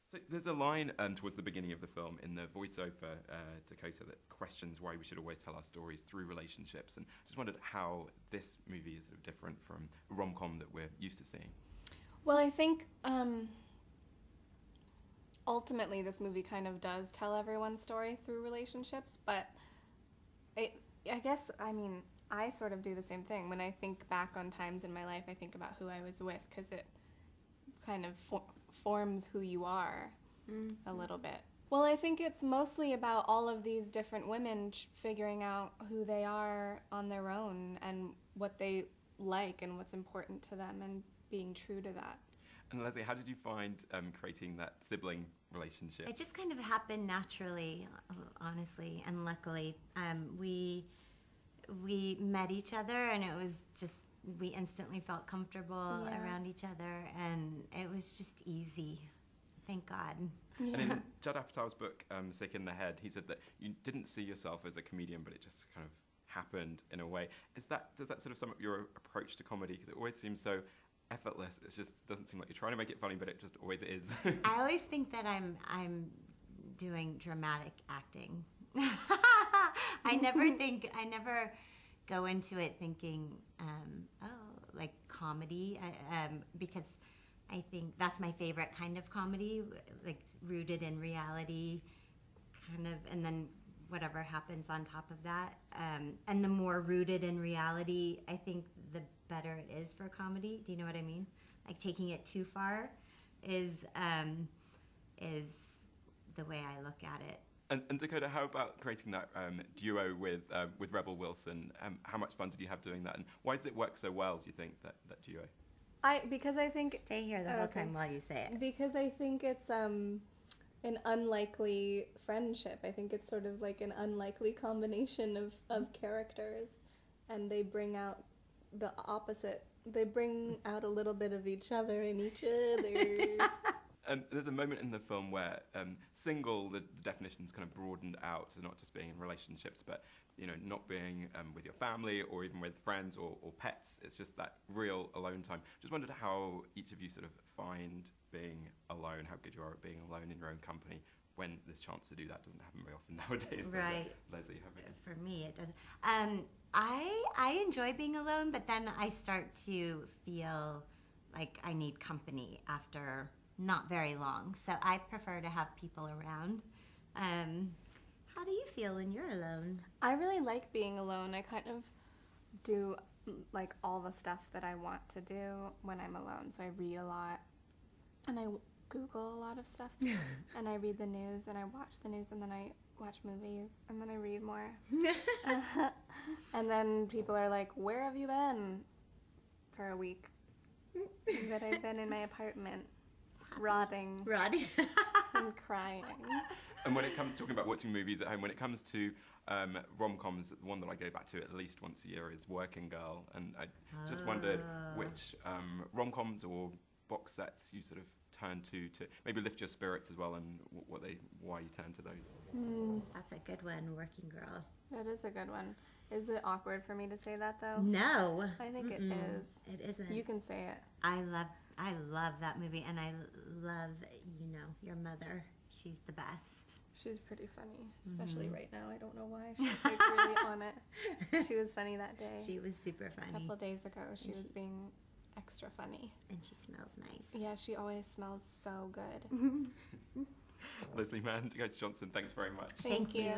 So there's a line towards the beginning of the film in the voiceover, Dakota, that questions why we should always tell our stories through relationships, and just wondered how this movie is sort of different from a rom-com that we're used to seeing. Well, I think ultimately this movie kind of does tell everyone's story through relationships, but I guess, I mean, I sort of do the same thing. When I think back on times in my life, I think about who I was with, because it kind of forms who you are a little bit. Well, I think it's mostly about all of these different women figuring out who they are on their own and what they like and what's important to them and being true to that. And Leslie, how did you find creating that sibling relationship? It just kind of happened naturally, honestly, and luckily. We met each other, and it was just, we instantly felt comfortable around each other, and it was just easy. Thank God. Yeah. And in Judd Apatow's book, Sick in the Head, he said that you didn't see yourself as a comedian, but it just kind of happened in a way. Does that sort of sum up your approach to comedy? Because it always seems so effortless. It just doesn't seem like you're trying to make it funny, but it just always is. I always think that I'm doing dramatic acting. I never go into it thinking, like comedy, because I think that's my favorite kind of comedy, like rooted in reality, kind of, and then whatever happens on top of that. And the more rooted in reality, I think the better it is for comedy. Do you know what I mean? Like taking it too far is the way I look at it. And Dakota, how about creating that duo with Rebel Wilson? How much fun did you have doing that, and why does it work so well, do you think, that duo? Because I think... Stay here the whole time while you say it. Because I think it's an unlikely friendship. I think it's sort of like an unlikely combination of characters, and they bring out the opposite. They bring out a little bit of each other in each other. And there's a moment in the film where single, the definition's kind of broadened out to not just being in relationships, but not being with your family or even with friends or pets. It's just that real alone time. Just wondered how each of you sort of find being alone, how good you are at being alone in your own company when there's chance to do that. Doesn't happen very often nowadays. Right. Leslie, have it? For me, it doesn't. I enjoy being alone, but then I start to feel like I need company after not very long. So I prefer to have people around. How do you feel when you're alone? I really like being alone. I kind of do like all the stuff that I want to do when I'm alone. So I read a lot, and I Google a lot of stuff, and I read the news, and I watch the news, and then I watch movies, and then I read more. And then people are like, "Where have you been?" For a week. But I've been in my apartment, rotting and crying. And when it comes to talking about watching movies at home, when it comes to rom-coms, the one that I go back to at least once a year is Working Girl, and I just wondered which rom-coms or box sets you sort of turn to maybe lift your spirits as well, and why you turn to those. That's a good one, Working Girl. That is a good one. Is it awkward for me to say that, though? No. I think it is. It isn't. You can say it. I love that movie, and I love, your mother. She's the best. She's pretty funny, especially right now. I don't know why. She's like really on it. She was funny that day. She was super funny. A couple of days ago, she was being extra funny. And she smells nice. Yeah, she always smells so good. Leslie Mann, Dakota Johnson, thanks very much. Thank you.